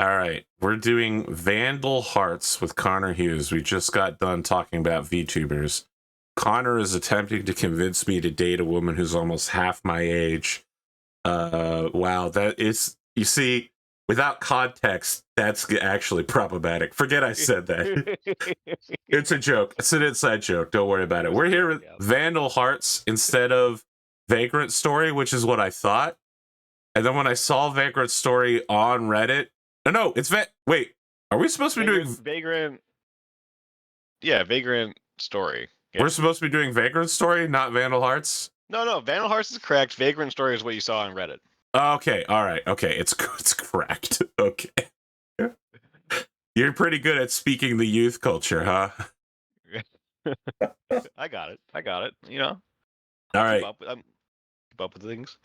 All right, we're doing Vandal Hearts with ConorHughes. We just got done talking about VTubers. Connor is attempting to convince me to date a woman who's almost half my age. Wow, that is, you see, without context, that's actually problematic. Forget I said that. It's a joke. It's an inside joke. Don't worry about it. We're here with Vandal Hearts instead of Vagrant Story, which is what I thought. And then when I saw Vagrant Story on Reddit, no, it's wait, are we supposed to be doing Vagrant? Yeah, Vagrant Story. Yeah. We're supposed to be doing Vagrant Story, not Vandal Hearts? No, Vandal Hearts is correct. Vagrant Story is what you saw on Reddit. Okay, all right. Okay, it's correct. Okay. You're pretty good at speaking the youth culture, huh? I got it. You know. All right. Keep up with things.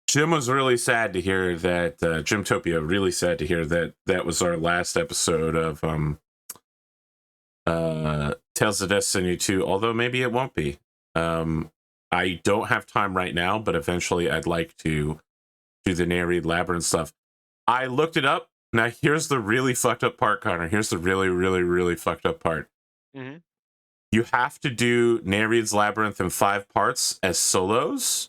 Jim was really sad to hear that. Jimtopia really sad to hear that that was our last episode of Tales of Destiny 2. Although maybe it won't be. I don't have time right now, but eventually I'd like to do the Nereid Labyrinth stuff. I looked it up. Now here's the really fucked up part, Connor. Here's the really, really, really fucked up part. Mm-hmm. You have to do Nereid's Labyrinth in 5 parts as solos.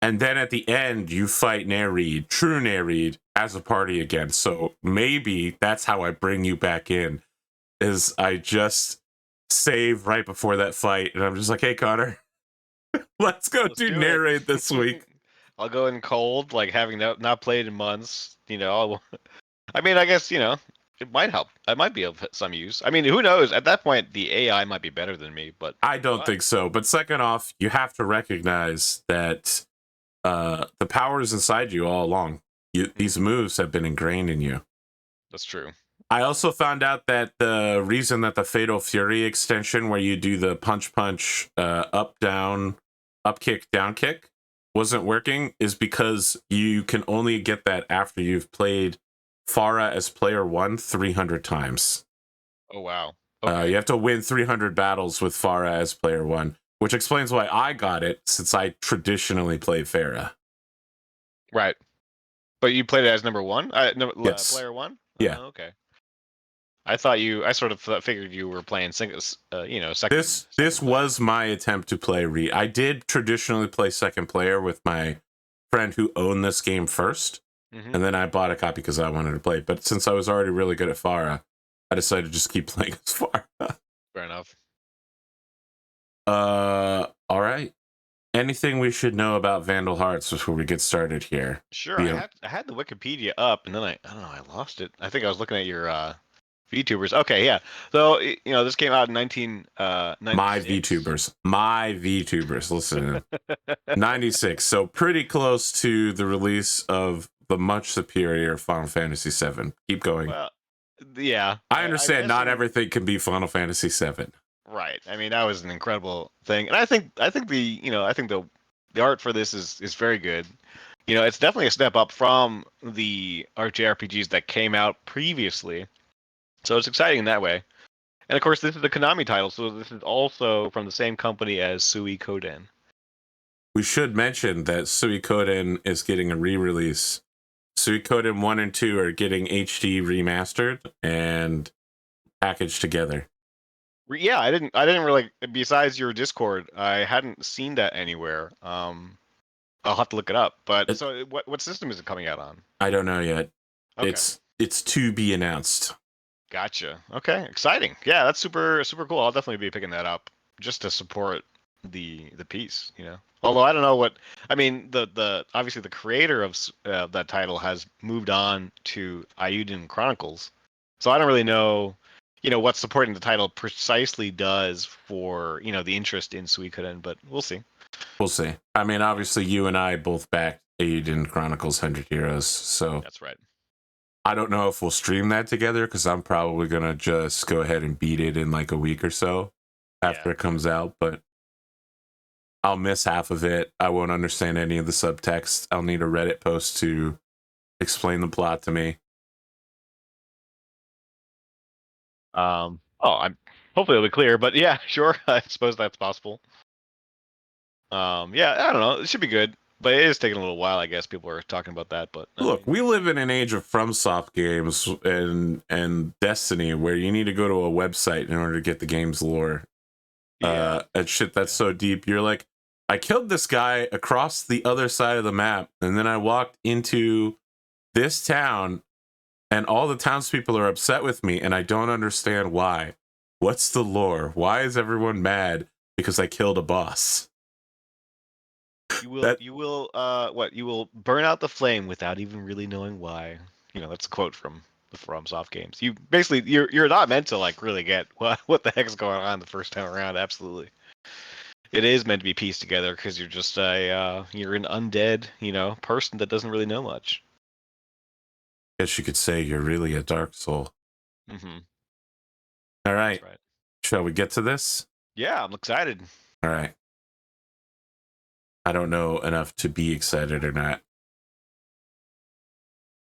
And then at the end, you fight Nereid, true Nereid, as a party again. So maybe that's how I bring you back in, is I just save right before that fight. And I'm just like, hey, Connor, let's do Nereid this week. I'll go in cold, like having not played in months. You know, I mean, I guess, you know, it might help. I might be of some use. I mean, who knows? At that point, the AI might be better than me, but I don't think so. But second off, you have to recognize that the power is inside you all along. These moves have been ingrained in you. That's true. I also found out that the reason that the Fatal Fury extension, where you do the punch, up, down, up kick, down kick, wasn't working is because you can only get that after you've played Pharah as player 1 300 times. Oh, wow. Okay. You have to win 300 battles with Pharah as player 1, which explains why I got it, since I traditionally played Pharah. Right. But you played it as number 1? Yes. Player 1? Yeah. Oh, okay. I sort of figured you were playing second. This was my attempt to play I did traditionally play second player with my friend who owned this game first, and then I bought a copy because I wanted to play it. But since I was already really good at Pharah, I decided to just keep playing as Pharah. Fair enough. All right. Anything we should know about Vandal Hearts before we get started here? Sure. I had the Wikipedia up, and then I don't know, I lost it. I think I was looking at your VTubers. Okay, yeah. So, you know, this came out in 1996. My VTubers. Listen, 96. So pretty close to the release of the much superior Final Fantasy VII. Keep going. Well, yeah. I understand not everything can be Final Fantasy VII. Right. I mean, that was an incredible thing, and I think the art for this is very good. You know, it's definitely a step up from the JRPGs that came out previously. So it's exciting in that way. And of course, this is a Konami title, so this is also from the same company as Suikoden. We should mention that Suikoden is getting a re-release. Suikoden 1 and 2 are getting HD remastered and packaged together. Yeah, I didn't really, besides your Discord, I hadn't seen that anywhere. I'll have to look it up. But so what system is it coming out on? I don't know yet. Okay. It's to be announced. Gotcha. Okay, exciting. Yeah, that's super cool. I'll definitely be picking that up just to support the piece, you know. Although I don't know what, I mean, the obviously the creator of that title has moved on to Eiyuden Chronicles, so I don't really know, you know, what supporting the title precisely does for, you know, the interest in Suikoden, but we'll see. We'll see. I mean, obviously, you and I both backed Eiyuden Chronicles 100 Heroes, so that's right. I don't know if we'll stream that together because I'm probably gonna just go ahead and beat it in like a week or so after it comes out, but I'll miss half of it. I won't understand any of the subtext. I'll need a Reddit post to explain the plot to me. I'm hopefully it'll be clear, but yeah, sure. I suppose that's possible. Yeah, I don't know. It should be good. But it is taking a little while, I guess. People are talking about that, but Look, we live in an age of FromSoft games and Destiny where you need to go to a website in order to get the game's lore. And shit that's so deep. You're like, I killed this guy across the other side of the map, and then I walked into this town, and all the townspeople are upset with me, and I don't understand why. What's the lore? Why is everyone mad because I killed a boss? You will burn out the flame without even really knowing why. That's a quote from the FromSoft games. You're not meant to like really get what the heck's going on the first time around. Absolutely, it is meant to be pieced together because you're just you're an undead person that doesn't really know much. Guess you could say you're really a dark soul. Mm-hmm. All right. That's right. Shall we get to this? Yeah, I'm excited. All right. I don't know enough to be excited or not.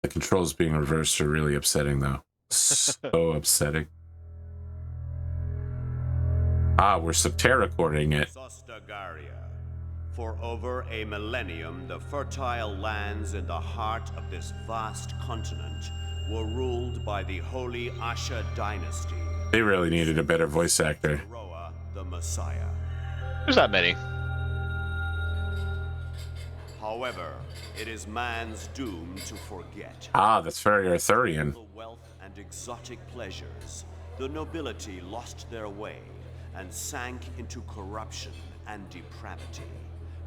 The controls being reversed are really upsetting, though. So upsetting. We're subterracoring it. Sostagaria. For over a millennium, the fertile lands in the heart of this vast continent were ruled by the holy Asha dynasty. They really needed a better voice actor. Roa, the Messiah. There's not many. However, it is man's doom to forget. That's very Arthurian. The wealth and exotic pleasures, the nobility lost their way and sank into corruption and depravity,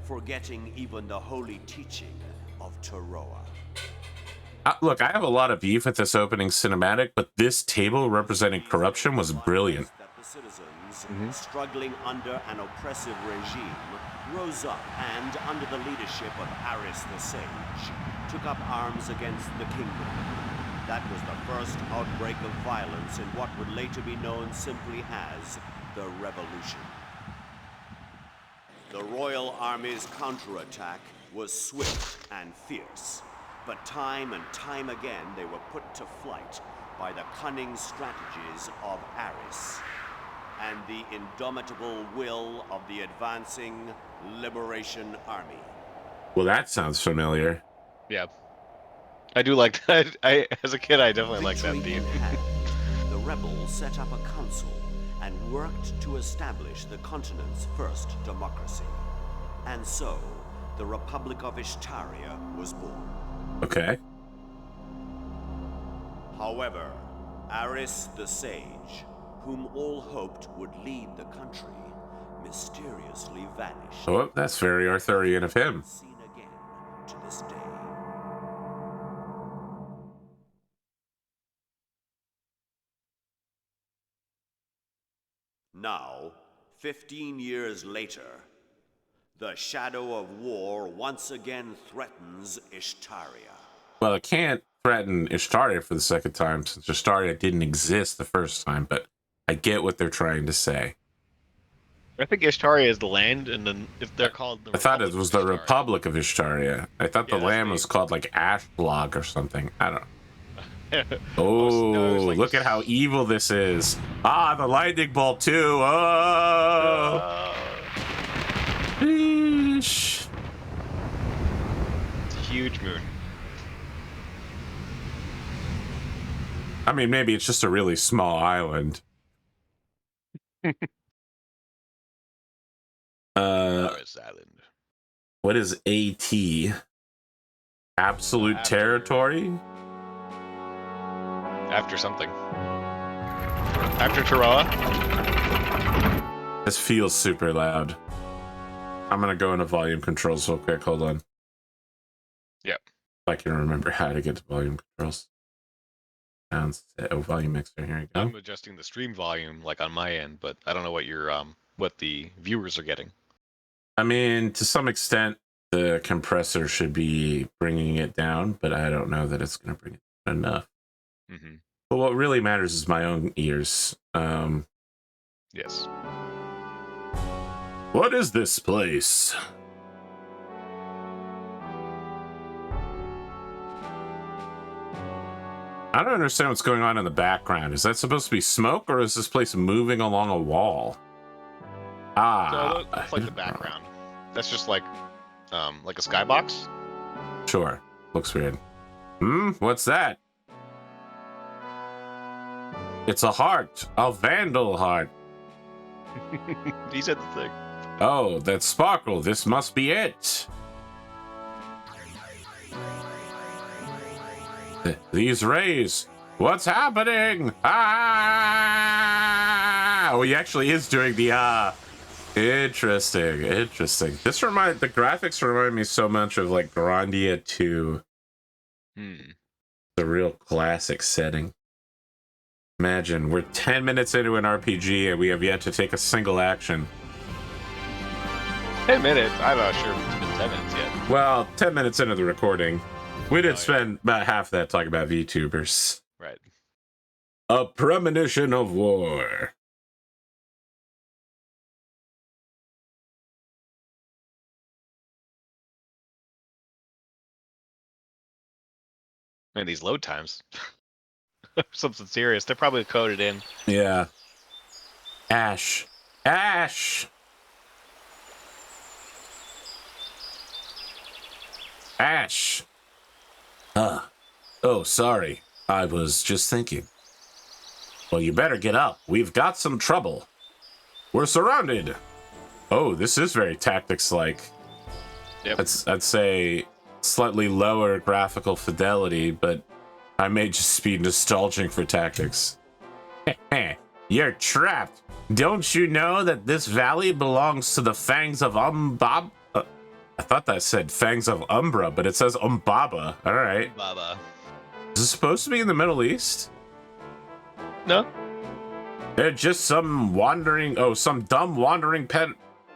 forgetting even the holy teaching of Teroa. Look, I have a lot of beef with this opening cinematic, but this table representing corruption was brilliant. That the citizens, struggling under an oppressive regime, rose up and, under the leadership of Aris the Sage, took up arms against the kingdom. That was the first outbreak of violence in what would later be known simply as the Revolution. The royal army's counterattack was swift and fierce, but time and time again they were put to flight by the cunning strategies of Aris and the indomitable will of the advancing Liberation Army. Well, that sounds familiar. Yeah. I do like that. As a kid, I definitely liked that Victory theme. in hand, the rebels set up a council and worked to establish the continent's first democracy. And so, the Republic of Ishtaria was born. Okay. However, Aris the Sage, whom all hoped would lead the country, mysteriously vanished. Oh, that's very Arthurian of him. Seen again to this day. Now, 15 years later, the shadow of war once again threatens Ishtaria. Well, it can't threaten Ishtaria for the second time since Ishtaria didn't exist the first time, but I get what they're trying to say. I think Ishtaria is the land, and then if they're called the I thought it Republic was of the Ishtaria. Republic of Ishtaria. I thought Yeah, the that's land the- was called like Ashblog or something. I don't know. Oh, no, it was Oh, like- look at how evil this is. The lightning bolt too. Oh. Sheesh. Huge moon. I mean, maybe it's just a really small island. Paris Island. What is AT? Absolute After- territory? After something. After Teroa. This feels super loud. I'm gonna go into volume controls real quick. Hold on. Yep. If I can remember how to get to volume controls. Sounds. Oh, volume mixer. Here we go. I'm adjusting the stream volume like on my end, but I don't know what your what the viewers are getting. I mean, to some extent, the compressor should be bringing it down, but I don't know that it's going to bring it down enough. Mm-hmm. But what really matters is my own ears. Yes. What is this place? I don't understand what's going on in the background. Is that supposed to be smoke, or is this place moving along a wall? So that's like the background. That's just like like a skybox. Sure. Looks weird. What's that? It's a heart. A Vandal heart. He said the thing. Oh, that sparkle. This must be it. These rays. What's happening? Ah! Oh, he actually is doing the Interesting. The graphics remind me so much of like Grandia 2. The real classic setting. Imagine we're 10 minutes into an RPG and we have yet to take a single action. 10 minutes? I'm not sure if it's been 10 minutes yet. Well, 10 minutes into the recording. We did spend about half that talking about VTubers. Right. A premonition of war. Man, these load times. Something serious. They're probably coded in. Yeah. Ash. Ash! Ash! Oh, sorry. I was just thinking. Well, you better get up. We've got some trouble. We're surrounded. Oh, this is very tactics-like. Yep. I'd say slightly lower graphical fidelity, but I may just be nostalgic for tactics. You're trapped. Don't you know that this valley belongs to the Fangs of Umbaba? I thought that said Fangs of Umbra, but it says Umbaba. All right. Baba. Is this supposed to be in the Middle East? No. They're just some dumb wandering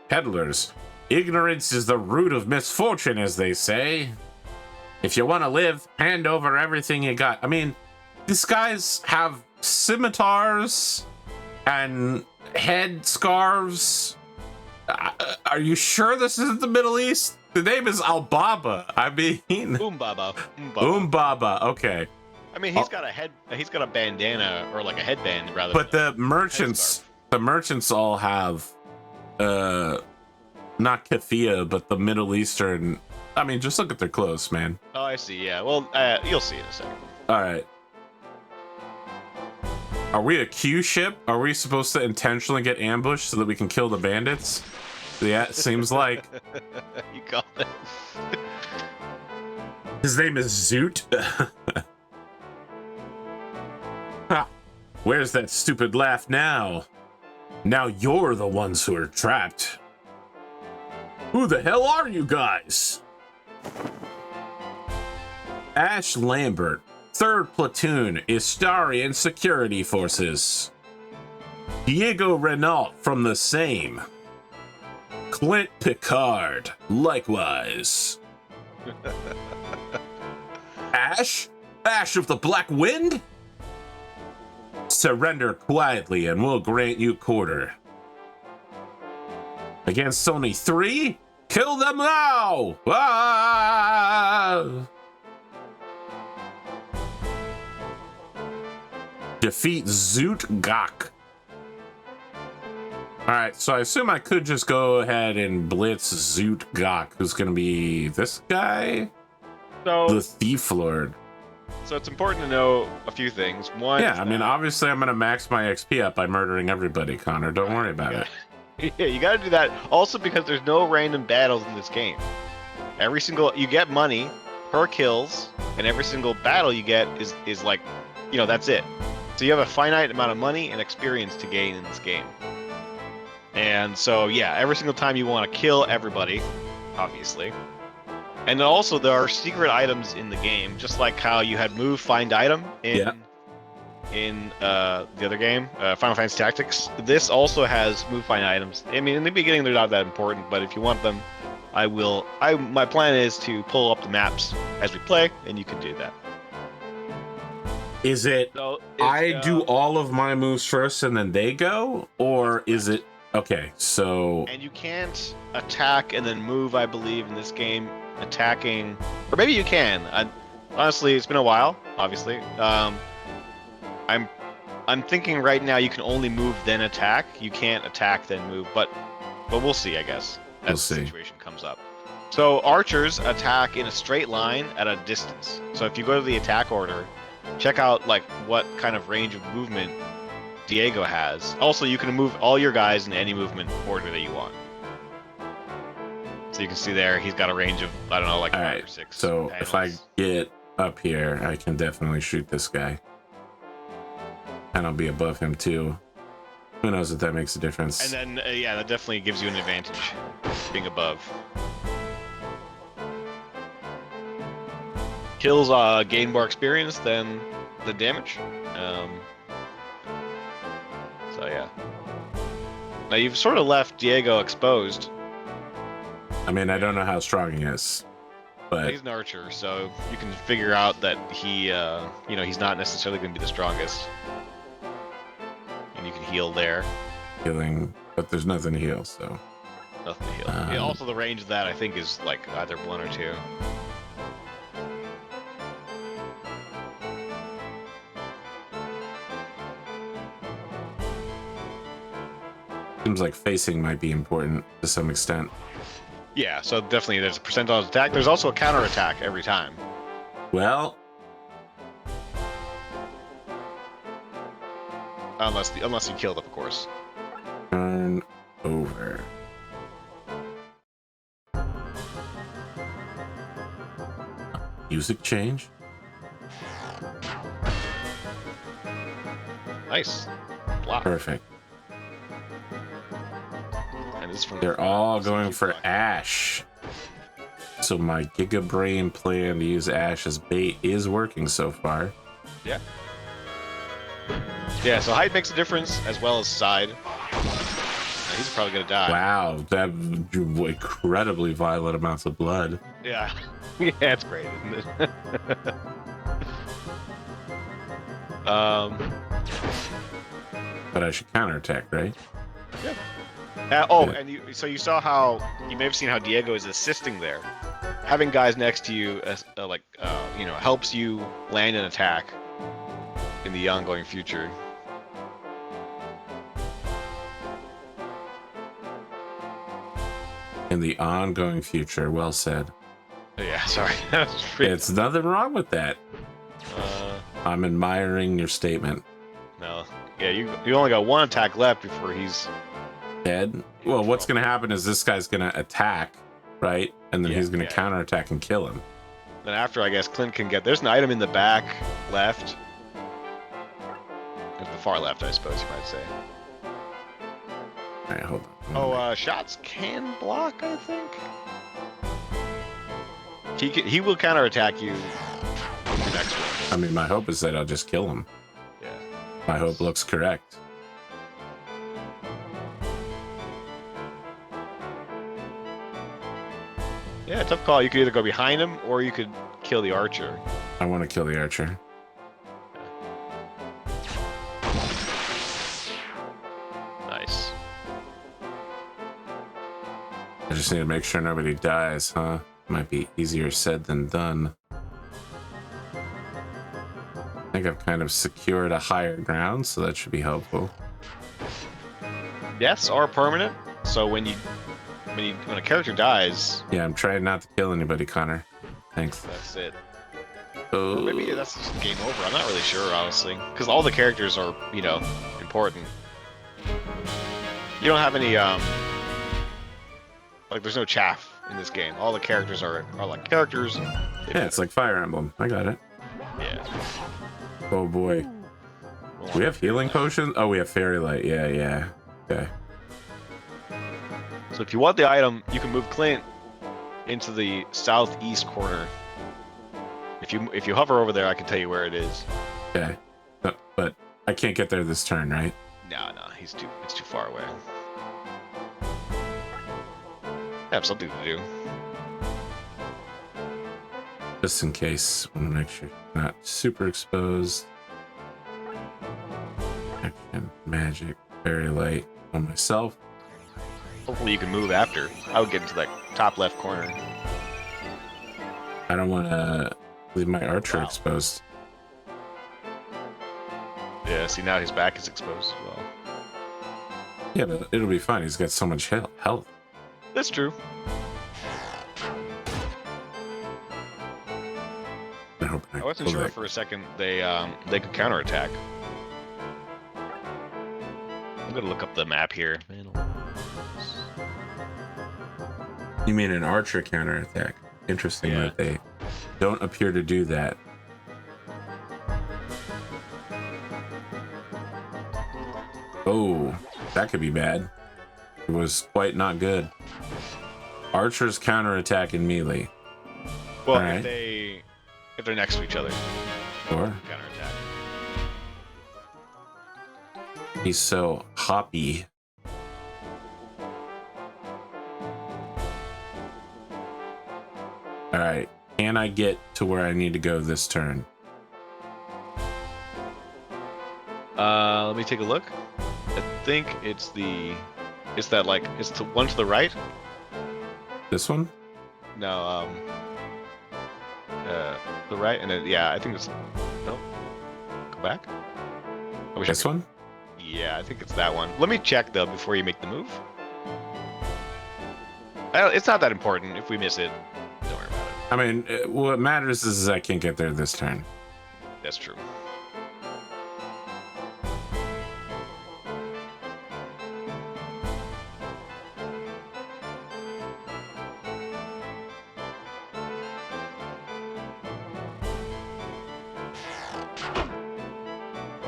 peddlers. Ignorance is the root of misfortune, as they say. If you want to live, hand over everything you got. I mean, these guys have scimitars and head scarves. Are you sure this isn't the Middle East? The name is Al-Baba. I mean... Umbaba. Umbaba, okay. I mean, he's got a bandana, or like a headband, rather. But the merchants all have... not Kathia, but the Middle Eastern. I mean, just look at their clothes, man. Oh, I see. Yeah. Well, you'll see in a second. All right. Are we a Q ship? Are we supposed to intentionally get ambushed so that we can kill the bandits? Yeah, it seems like. You got it. His name is Zoot. Ha! Where's that stupid laugh now? Now you're the ones who are trapped. Who the hell are you guys? Ash Lambert, 3rd Platoon, Istarian Security Forces. Diego Renault from the same. Clint Picard, likewise. Ash? Ash of the Black Wind? Surrender quietly and we'll grant you quarter. Against only 3? Kill them now! Ah! Defeat Zoot Gok. Alright, so I assume I could just go ahead and blitz Zoot Gok, who's gonna be this guy? So, the Thief Lord. So it's important to know a few things. One, yeah, I mean, obviously I'm gonna max my XP up by murdering everybody, Connor. Don't worry about it. Yeah, you gotta do that. Also because there's no random battles in this game. You get money per kills, and every single battle you get is like, that's it. So you have a finite amount of money and experience to gain in this game. And so, yeah, every single time you want to kill everybody, obviously. And then also there are secret items in the game, just like how you had move, find item in the other game, Final Fantasy Tactics. This also has move, find items. I mean, in the beginning they're not that important, but if you want them, my plan is to pull up the maps as we play, and you can do that. Is it I do all of my moves first and then they go? Or is it... Okay, so... And you can't attack and then move, I believe, in this game. Attacking... Or maybe you can. Honestly, it's been a while, obviously. I'm thinking right now you can only move then attack. You can't attack then move, but we'll see, I guess. As the situation comes up. So archers attack in a straight line at a distance. So if you go to the attack order, check out like what kind of range of movement Diego has. Also, you can move all your guys in any movement order that you want. So you can see there, he's got a range of, I don't know, like 5 or 6 So panels. if I get up here, I can definitely shoot this guy. And I'll be above him too. Who knows if that makes a difference? And then, yeah, that definitely gives you an advantage, being above. Kills gain more experience than the damage. So yeah. Now you've sort of left Diego exposed. I mean, I don't know how strong he is, but He's an archer, so you can figure out that he, you know, he's not necessarily going to be the strongest. And you can heal there. healing, but there's nothing to heal, so. Nothing to heal. Yeah, also, the range of that I think is like either 1 or 2. Seems like facing might be important to some extent. Yeah, so definitely there's a percentile attack. There's also a counter attack every time. Well, Unless you kill them, of course. turn over. Music change. Nice. Block. Perfect. And this from They're all going for block. Ash. So my Giga Brain plan to use Ash as bait is working so far. Yeah. Yeah, so height makes a difference as well as side. Now, he's probably gonna die. Wow, that incredibly violent amounts of blood. Yeah. Yeah, it's great, isn't it? But I should counterattack, right? Oh, Yeah. and so you saw how you may have seen how Diego is assisting there. Having guys next to you, you know, helps you land an attack in the ongoing future. In the ongoing future, well said. Yeah, sorry. It's nothing wrong with that. I'm admiring your statement. No. Yeah, you only got 1 attack left before he's Dead? Well, what's going to happen is this guy's going to attack, right? And then he's going to counterattack and kill him. Then after, I guess, Clint can get... There's an item in the back left. It's the far left, I suppose you might say. All right, hold on. Oh, shots can block, I think? He will counterattack you with your next one. I mean, my hope is that I'll just kill him. Yeah. My hope looks correct. Yeah, tough call. You could either go behind him or you could kill the archer. I want to kill the archer. Nice. I just need to make sure nobody dies, huh? Might be easier said than done. I think I've kind of secured a higher ground, so that should be helpful. Deaths are permanent, so when a character dies, Yeah, I'm trying not to kill anybody, Connor. Thanks. that's it. Oh, Maybe that's just game over. I'm not really sure, honestly, because all the characters are, you know, important. You don't have any like there's no chaff in this game. All the characters are like characters. yeah, it's like Fire Emblem. I got it. Yeah. Oh boy. Do we have healing potions? Oh, we have Fairy Light. Yeah. Okay. So if you want the item, you can move Clint into the southeast corner. If you hover over there, I can tell you where it is. Okay. But I can't get there this turn, right? No, it's too far away. I have something to do. Just in case. I want to make sure you're not super exposed. Action, magic, Fairy Light on myself. Hopefully you can move after. I would get into that top left corner. I don't want to leave my archer Wow. exposed. Yeah, see now his back is exposed as well. Yeah, but it'll be fine. He's got so much health. That's true. wasn't sure for a second they could counterattack. I'm gonna look up the map here. You mean an archer counterattack? Interesting that they don't appear to do that. Oh, that could be bad. It was quite not good. Archers counterattack in melee. Well, right. if they're next to each other, Sure. counterattack. He's so hoppy. All right. Can I get to where I need to go this turn? Let me take a look. I think it's the one to the right. This one? No, the right, and then I think it's no. Go back. This one? Yeah, I think it's that one. Let me check though before you make the move. It's not that important. If we miss it, don't worry about it. I mean, what matters is I can't get there this turn. That's true.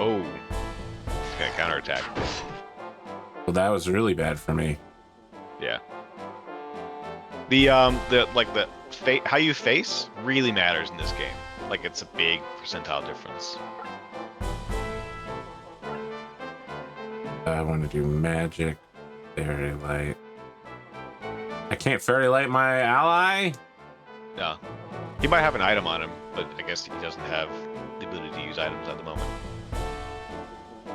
Oh, it's gonna counterattack. Well, that was really bad for me. Yeah. How you face really matters in this game. Like, it's a big percentile difference. I want to do magic, fairy light. I can't fairy light my ally? No. He might have an item on him, but I guess he doesn't have the ability to use items at the moment.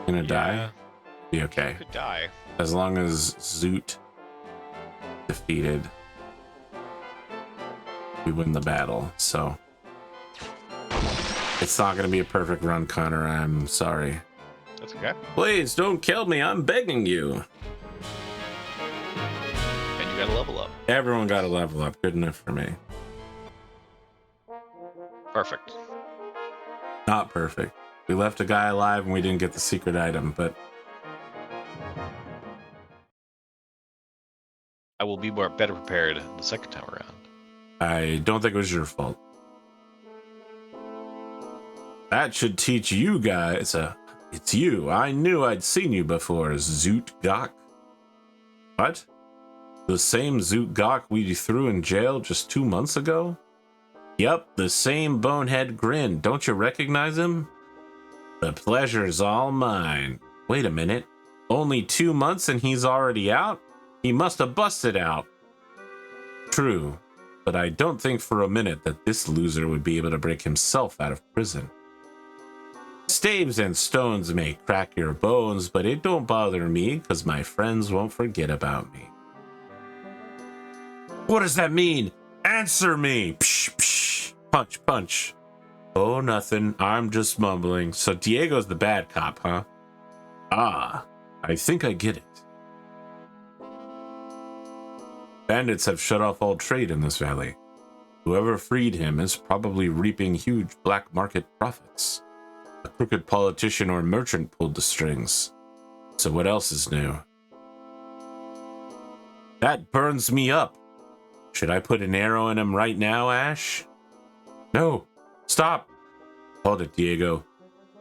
Gonna die? Be He okay. could die. As long as Zoot defeated, we win the battle. So it's not gonna be a perfect run, Connor. I'm sorry. That's okay. Please don't kill me. I'm begging you. And you gotta level up. Everyone got a level up. Good enough for me. Perfect. Not perfect. We left a guy alive and we didn't get the secret item, but I will be better prepared the second time around. I don't think it was your fault. That should teach you guys. It's you. I knew I'd seen you before, Zoot Gok. What? The same Zoot Gok we threw in jail just 2 months ago? Yep, the same bonehead grin. Don't you recognize him? The pleasure's all mine. Wait a minute. Only 2 months and he's already out? He must have busted out. True, but I don't think for a minute that this loser would be able to break himself out of prison. Staves and stones may crack your bones, but it don't bother me, because my friends won't forget about me. What does that mean? Answer me! Psh, psh. Punch, punch. Oh, nothing. I'm just mumbling. So Diego's the bad cop, huh? Ah, I think I get it. Bandits have shut off all trade in this valley. Whoever freed him is probably reaping huge black market profits. A crooked politician or merchant pulled the strings. So what else is new? That burns me up. Should I put an arrow in him right now, Ash? No. Stop. Hold it, Diego.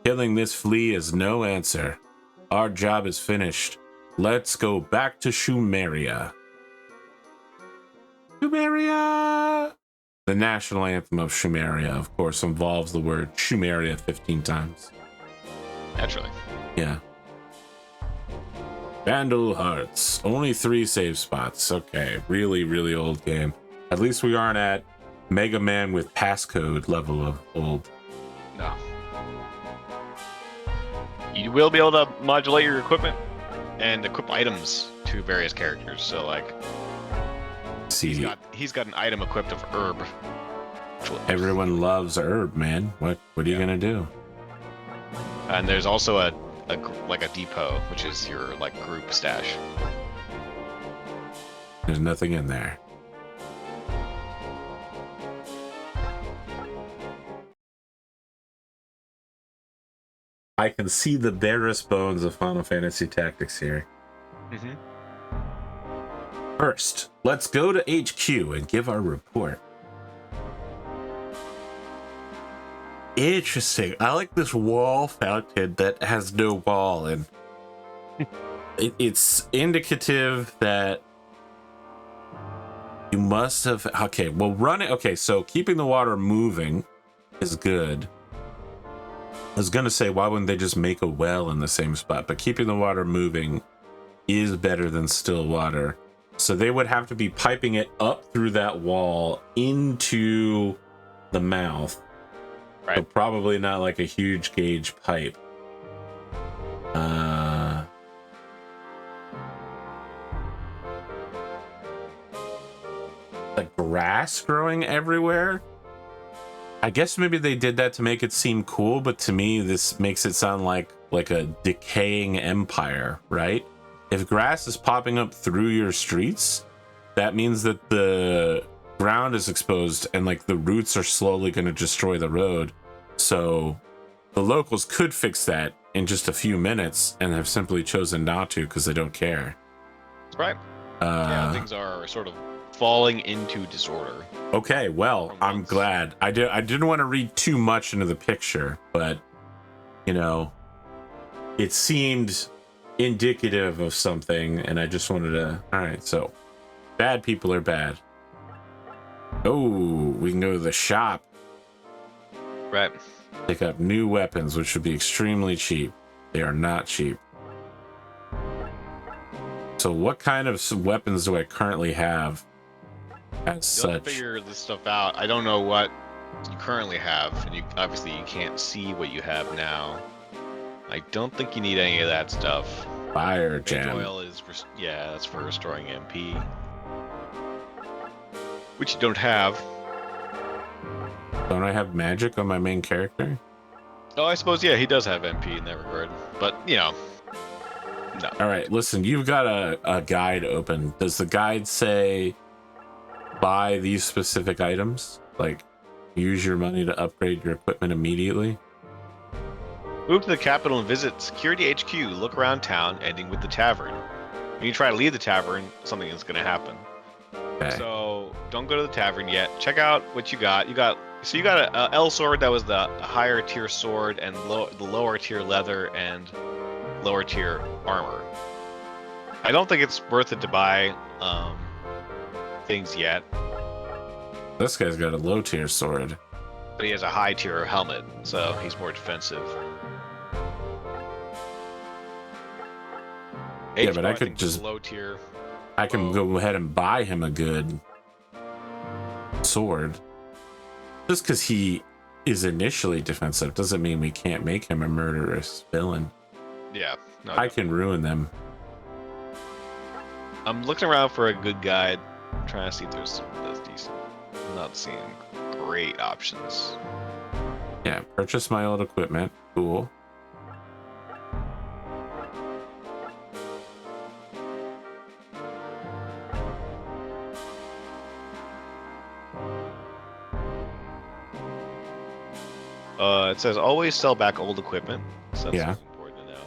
Killing this flea is no answer. Our job is finished. Let's go back to Shumeria. Shumeria! The national anthem of Shumeria, of course, involves the word Shumeria 15 times. Naturally. Yeah. Vandal Hearts. Only 3 save spots. Okay, really, really old game. At least we aren't at Mega Man with passcode level of old. No. You will be able to modulate your equipment and equip items to various characters. So, like, See, he's got an item equipped of herb. everyone loves herb, man. What are you gonna do? And there's also a depot, which is your like group stash. There's nothing in there. I can see the barest bones of Final Fantasy Tactics here. Mm-hmm. First, let's go to HQ and give our report. Interesting. I like this wall fountain that has no wall, and it's indicative that you must have. Okay, well, run it. Okay, so keeping the water moving is good. I was gonna say, why wouldn't they just make a well in the same spot? But keeping the water moving is better than still water. So they would have to be piping it up through that wall into the mouth. Right. So probably not like a huge gauge pipe. The grass growing everywhere. I guess maybe they did that to make it seem cool, but to me, this makes it sound like a decaying empire, right? If grass is popping up through your streets, that means that the ground is exposed and like the roots are slowly going to destroy the road. So the locals could fix that in just a few minutes and have simply chosen not to because they don't care. That's right. Yeah, things are sort of falling into disorder. Okay, well, I'm glad. I didn't want to read too much into the picture, but you know, it seemed indicative of something, and I just wanted to. All right, so bad people are bad. Oh, we can go to the shop. Right. Pick up new weapons, which would be extremely cheap. They are not cheap. So, what kind of weapons do I currently have? As such, figure this stuff out. I don't know what you currently have, and you obviously you can't see what you have now. I don't think you need any of that stuff. Fire Mage Jam. oil is that's for restoring MP, which you don't have. Don't I have magic on my main character? Oh, I suppose he does have MP in that regard, but no. All right, listen, you've got a guide open. Does the guide say buy these specific items? Like, use your money to upgrade your equipment immediately? Move to the capital and visit Security HQ. Look around town, ending with the tavern. When you try to leave the tavern, something is going to happen. Okay. So don't go to the tavern yet. Check out what you got. You got a L sword that was the higher tier sword, and the lower tier leather and lower tier armor. I don't think it's worth it to buy things yet. This guy's got a low tier sword. But he has a high tier helmet, so he's more defensive. Yeah, but I could just low tier. I can go ahead and buy him a good sword. Just because he is initially defensive doesn't mean we can't make him a murderous villain. Yeah, no, I can ruin them. I'm looking around for a good guide. I'm trying to see if there's something that's decent. I'm not seeing great options. Yeah, purchase my old equipment. Cool. It says always sell back old equipment. So that's Yeah. important to know.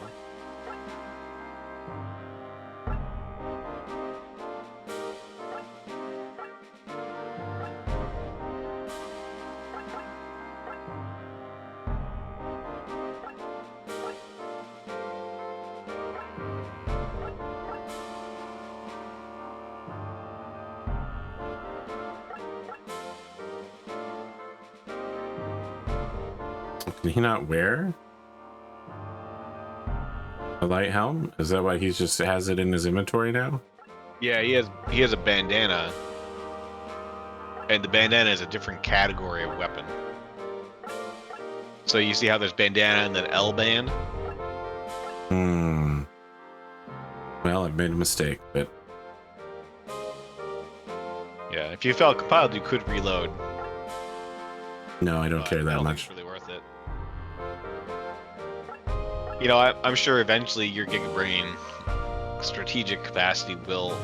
Can he not wear a light helm? Is that why he just has it in his inventory now? Yeah, he has a bandana, and the bandana is a different category of weapon. So you see how there's bandana and then L band? Well, I've made a mistake, but Yeah, if you felt compiled, you could reload. no, I don't care I that don't think much. it's really worth it. You know, I'm sure eventually your Gigabrain strategic capacity will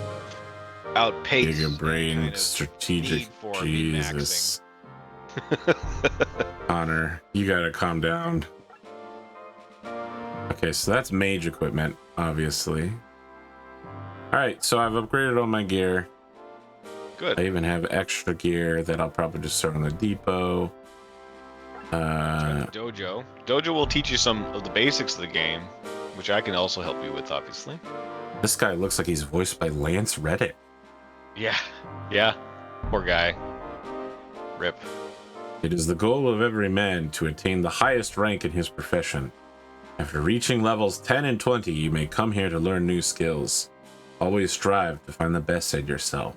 outpace Giga brain, kind of strategic. need for Jesus. Connor, you gotta calm down. Okay, so that's mage equipment, obviously. All right, so I've upgraded all my gear. Good. I even have extra gear that I'll probably just start on the depot. Dojo. Dojo will teach you some of the basics of the game, which I can also help you with, obviously. This guy looks like he's voiced by Lance Reddick. Yeah. Yeah. Poor guy. Rip. It is the goal of every man to attain the highest rank in his profession. After reaching levels 10 and 20, you may come here to learn new skills. Always strive to find the best at yourself.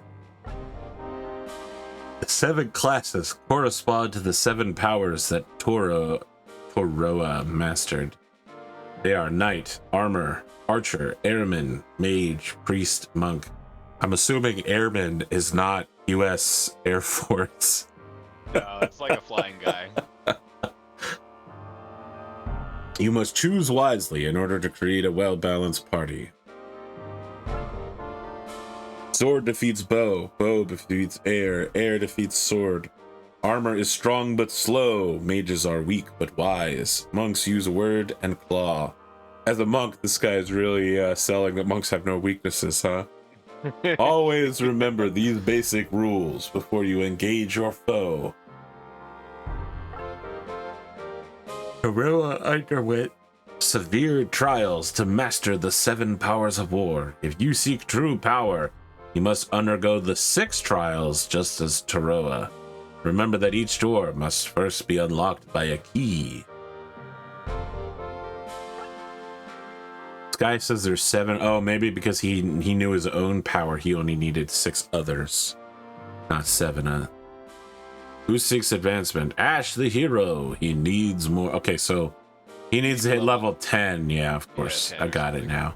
The 7 classes correspond to the 7 powers that Toroa mastered. They are Knight, Armor, Archer, Airman, Mage, Priest, Monk. I'm assuming Airman is not U.S. Air Force. No, it's like a flying guy. You must choose wisely in order to create a well-balanced party. Sword defeats bow, bow defeats air, air defeats sword. Armor is strong but slow, mages are weak but wise. Monks use word and claw. As a monk, this guy is really selling that monks have no weaknesses, huh? Always remember these basic rules before you engage your foe. Toroa underwent severe trials to master the 7 powers of war. If you seek true power, you must undergo the 6 trials just as Toroa. Remember that each door must first be unlocked by a key. This guy says there's 7. Oh, maybe because he knew his own power, he only needed 6 others. Not 7, Who seeks advancement? Ash the hero. He needs more. Okay, so he needs to hit level 10. Yeah, of course. Yeah, 10 I got it now.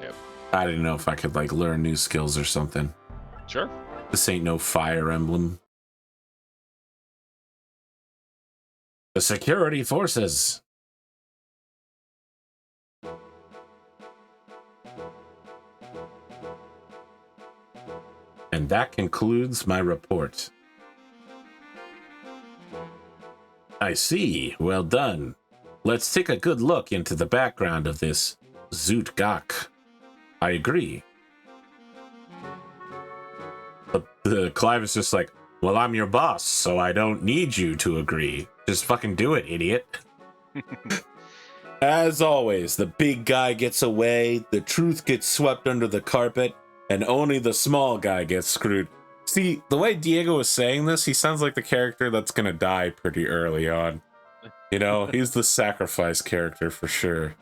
Yep. I didn't know if I could like learn new skills or something. Sure. This ain't no Fire Emblem. The security forces. And that concludes my report. I see. Well done. Let's take a good look into the background of this Zoot Gak. I agree. The Clive is just like, well, I'm your boss, so I don't need you to agree. Just fucking do it, idiot. As always, the big guy gets away, the truth gets swept under the carpet, and only the small guy gets screwed. See, the way Diego is saying this, he sounds like the character that's gonna die pretty early on. You know, he's the sacrifice character for sure.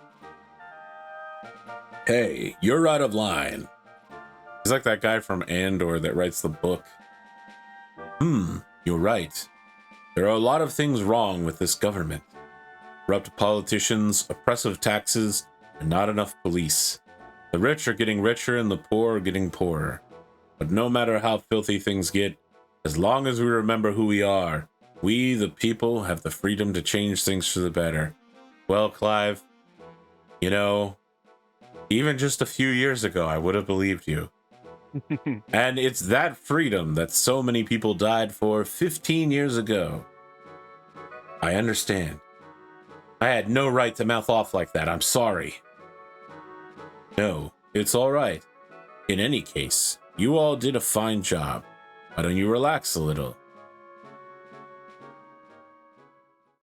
Hey, you're out of line. He's like that guy from Andor that writes the book. You're right. There are a lot of things wrong with this government. Corrupt politicians, oppressive taxes, and not enough police. The rich are getting richer and the poor are getting poorer. But no matter how filthy things get, as long as we remember who we are, we, the people, have the freedom to change things for the better. Well, Clive, you know, even just a few years ago, I would have believed you. And it's that freedom that so many people died for 15 years ago. I understand. I had no right to mouth off like that. I'm sorry. No, it's all right. In any case, you all did a fine job. Why don't you relax a little?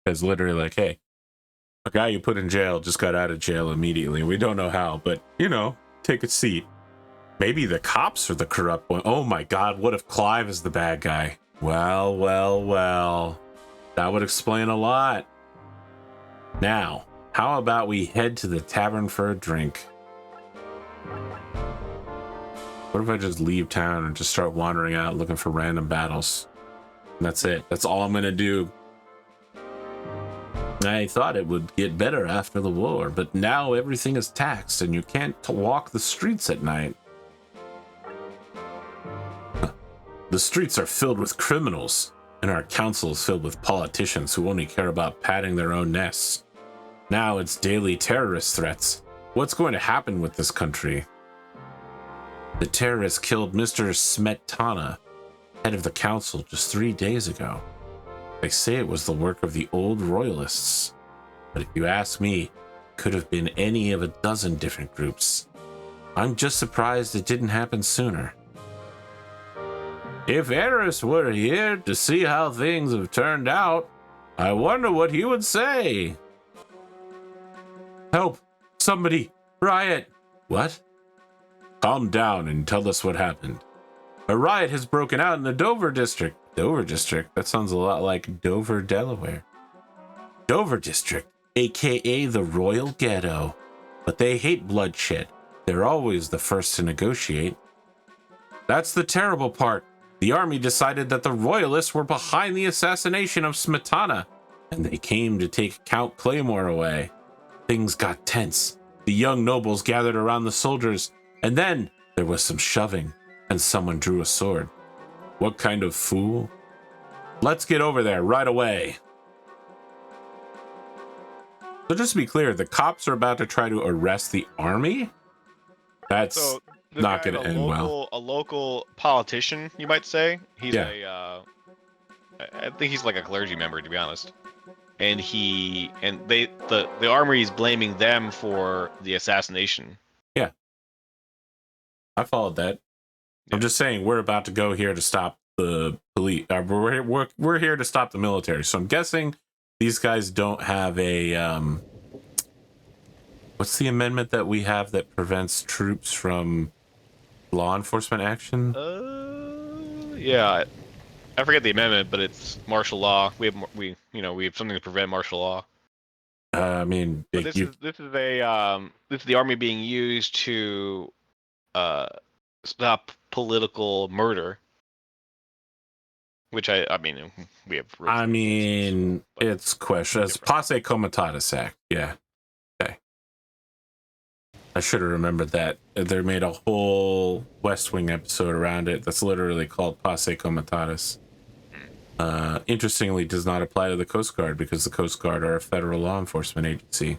It's literally like, hey, a guy you put in jail just got out of jail immediately. We don't know how, but, you know, take a seat. Maybe the cops are the corrupt one. Oh my god, what if Clive is the bad guy? Well, well, well. That would explain a lot. Now, how about we head to the tavern for a drink? What if I just leave town and just start wandering out looking for random battles? And that's it. That's all I'm gonna do. I thought it would get better after the war, but now everything is taxed and you can't walk the streets at night. The streets are filled with criminals, and our council is filled with politicians who only care about padding their own nests. Now it's daily terrorist threats. What's going to happen with this country? The terrorists killed Mr. Smetana, head of the council, just 3 days ago. They say it was the work of the old royalists. But if you ask me, could have been any of a dozen different groups. I'm just surprised it didn't happen sooner. If Eris were here to see how things have turned out, I wonder what he would say. Help! Somebody! Riot! What? Calm down and tell us what happened. A riot has broken out in the Dover district. Dover district? That sounds a lot like Dover, Delaware. Dover district, aka the Royal Ghetto. But they hate bloodshed. They're always the first to negotiate. That's the terrible part. The army decided that the royalists were behind the assassination of Smetana, and they came to take Count Claymore away. Things got tense. The young nobles gathered around the soldiers, and then there was some shoving, and someone drew a sword. What kind of fool? Let's get over there right away. So just to be clear, the cops are about to try to arrest the army? That's not going to end well. A local politician, you might say. He's I think he's like a clergy member, to be honest. And the army is blaming them for the assassination. Yeah, I followed that. Yeah. I'm just saying we're about to go here to stop the police. We're here to stop the military. So I'm guessing these guys don't have a what's the amendment that we have that prevents troops from law enforcement action? Yeah, I forget the amendment, but it's martial law. We have something to prevent martial law. I mean, this is the army being used to stop political murder. Which I mean, we have. I mean, it's question. It's Posse Comitatus Act. Yeah. Okay. I should have remembered that. They made a whole West Wing episode around it that's literally called Posse Comitatus. Interestingly, does not apply to the Coast Guard because the Coast Guard are a federal law enforcement agency.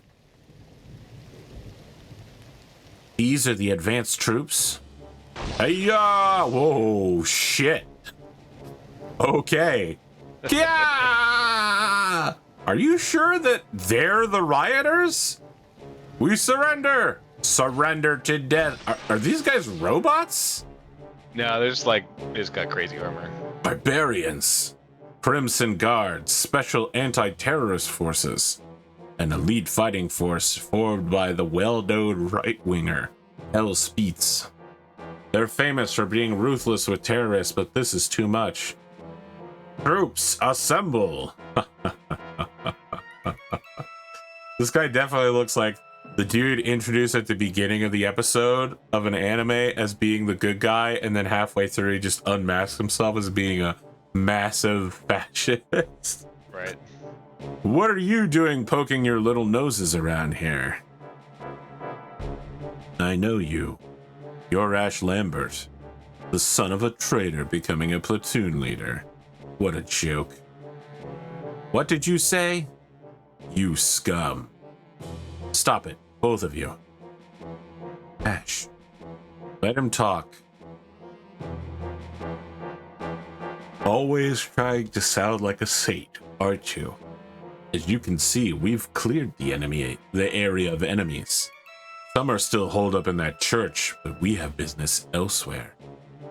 These are the advanced troops. Hey-ya! Whoa, shit. Okay. Yeah! Are you sure that they're the rioters? We surrender! Surrender to death. Are these guys robots? No, they're just got crazy armor. Barbarians. Crimson Guard, Special Anti-Terrorist Forces. An elite fighting force formed by the well-known right-winger, Hell Speets. They're famous for being ruthless with terrorists, but this is too much. Troops, assemble! This guy definitely looks like the dude introduced at the beginning of the episode of an anime as being the good guy, and then halfway through he just unmasks himself as being a massive fascist. Right. What are you doing poking your little noses around here? I know you. You're Ash Lambert, the son of a traitor becoming a platoon leader. What a joke. What did you say? You scum. Stop it, both of you. Ash, let him talk. Always trying to sound like a saint, aren't you? As you can see, we've cleared the area of enemies. Some are still holed up in that church, but we have business elsewhere.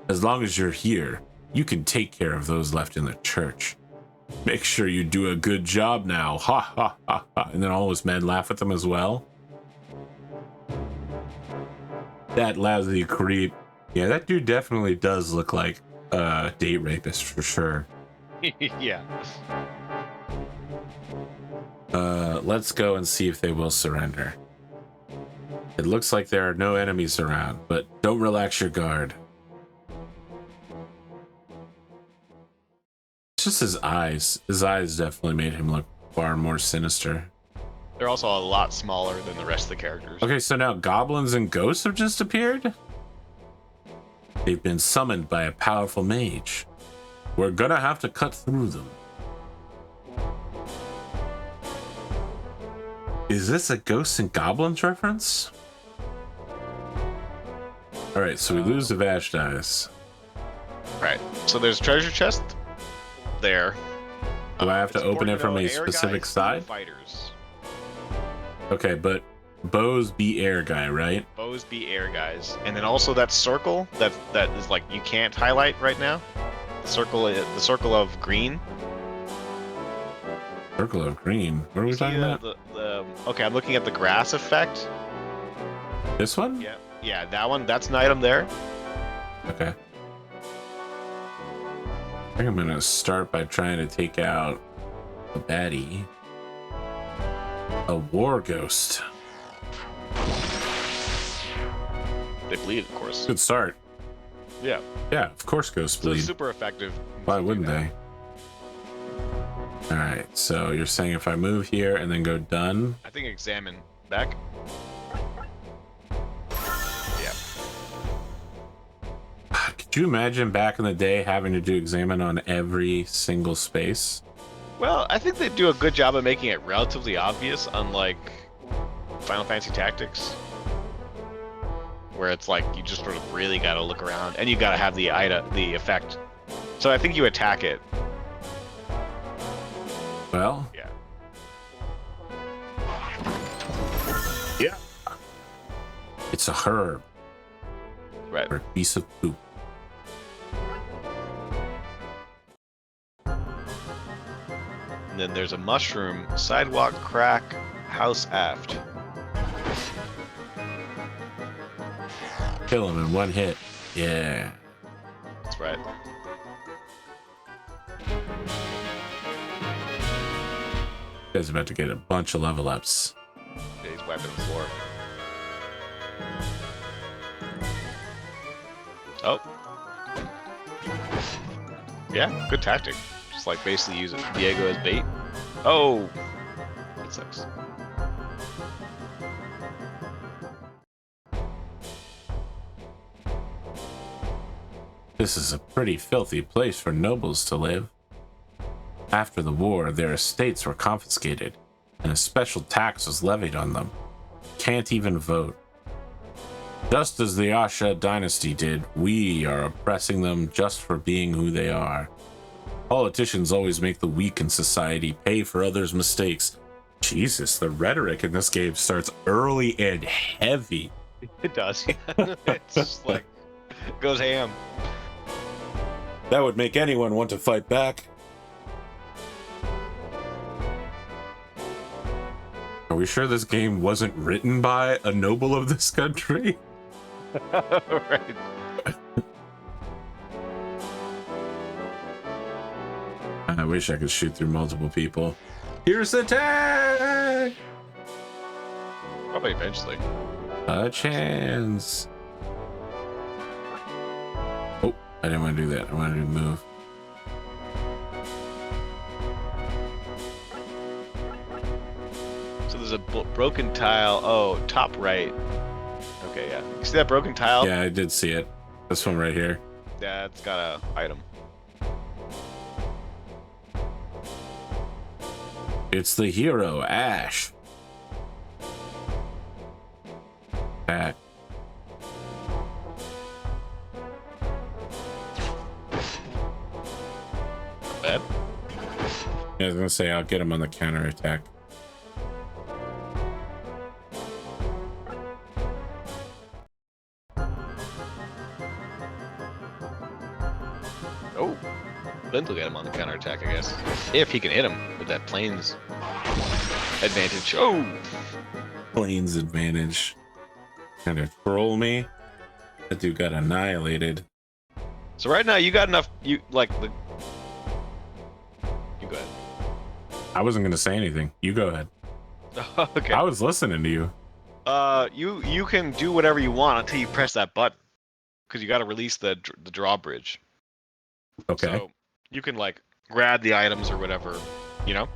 As long as you're here, you can take care of those left in the church. Make sure you do a good job now. Ha ha ha ha. And then all his men laugh at them as well. That lousy creep. Yeah, that dude definitely does look like a date rapist for sure. Yeah. Let's go and see if they will surrender. It looks like there are no enemies around, but don't relax your guard. It's just his eyes. His eyes definitely made him look far more sinister. They're also a lot smaller than the rest of the characters. Okay, so now goblins and ghosts have just appeared? They've been summoned by a powerful mage. We're gonna have to cut through them. Is this a Ghosts and Goblins reference? Alright, so we lose if Ash dies. Right. So there's a treasure chest there. Do I have to open it from a specific side? Fighters. Okay, but Bows be air guy, right? Bows be air guys, and then also that circle that is like you can't highlight right now. The circle of green. Circle of green. What are we See talking about? Okay, I'm looking at the grass effect. This one? Yeah, that one. That's an item there. Okay. I think I'm gonna start by trying to take out a baddie. A war ghost. They bleed, of course. Good start. Yeah. Yeah, of course ghosts So bleed. it's super effective. Why wouldn't they? Alright, so you're saying if I move here and then go done? I think examine back. Yeah. Could you imagine back in the day having to do examine on every single space? Well, I think they do a good job of making it relatively obvious, unlike Final Fantasy Tactics, where it's like you just sort of really got to look around and you got to have the effect. So I think you attack it. Well, Yeah. yeah. It's a herb Right. or a piece of poop. And then there's a mushroom, sidewalk crack, house aft. Kill him in one hit. Yeah. That's right. You guys are about to get a bunch of level ups. Yeah, he's wiping the floor. Oh. Yeah, good tactic. Just like basically use Diego as bait. Oh. That sucks. This is a pretty filthy place for nobles to live. After the war, their estates were confiscated, and a special tax was levied on them. Can't even vote. Just as the Asha dynasty did, we are oppressing them just for being who they are. Politicians always make the weak in society pay for others' mistakes. Jesus, the rhetoric in this game starts early and heavy. It does. It's just like goes ham. That would make anyone want to fight back. Are we sure this game wasn't written by a noble of this country? Right. I wish I could shoot through multiple people. Here's the tag! Probably eventually. A chance. Oh, I didn't want to do that. I wanted to move. So there's a broken tile. Oh, top right. Okay, yeah. You see that broken tile? Yeah, I did see it. This one right here. Yeah, it's got a item. It's the hero, Ash. Back. Bad. Yeah, I was gonna say I'll get him on the counterattack. Oh. Flint will get him on the counterattack, I guess. If he can hit him with that planes advantage. Oh! Plains advantage. Trying to troll me. That dude got annihilated. So right now you got enough. You go ahead. I wasn't gonna say anything. You go ahead. Okay. I was listening to you. You can do whatever you want until you press that button, because you got to release the drawbridge. Okay. So you can like grab the items or whatever, you know.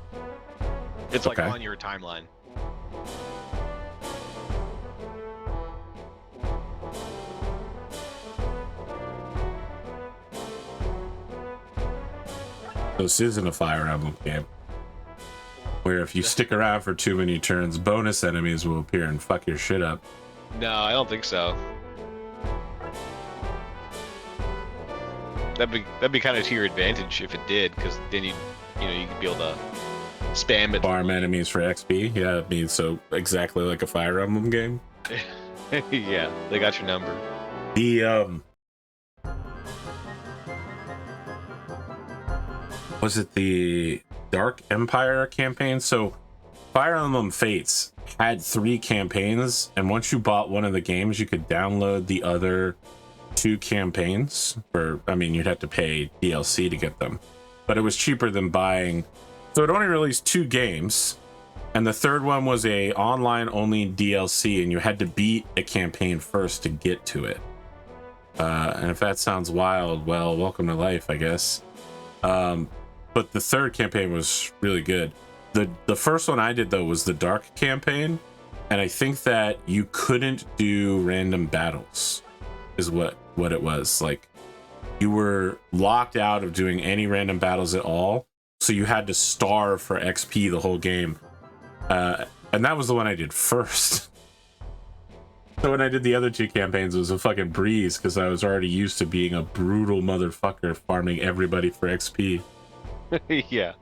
It's like Okay. on your timeline. So this isn't a Fire Emblem game, where if you stick around for too many turns, bonus enemies will appear and fuck your shit up. No, I don't think so. That'd be kind of to your advantage if it did, because then you could be able to spam it. Farm enemies for XP. Yeah, I mean, so exactly like a Fire Emblem game. Yeah, they got your number. The was it the Dark Empire campaign? So Fire Emblem Fates had 3 campaigns, and once you bought one of the games, you could download the other 2 campaigns. For, I mean, you'd have to pay DLC to get them, but it was cheaper than buying. So it only released 2 games, and the third one was a online only DLC, and you had to beat a campaign first to get to it. And if that sounds wild, well, welcome to life, I guess. But the third campaign was really good. The first one I did, though, was the Dark campaign, and I think that you couldn't do random battles, is what it was. Like, you were locked out of doing any random battles at all, so you had to starve for XP the whole game. And that was the one I did first. So when I did the other 2 campaigns, it was a fucking breeze, because I was already used to being a brutal motherfucker farming everybody for XP. Yeah.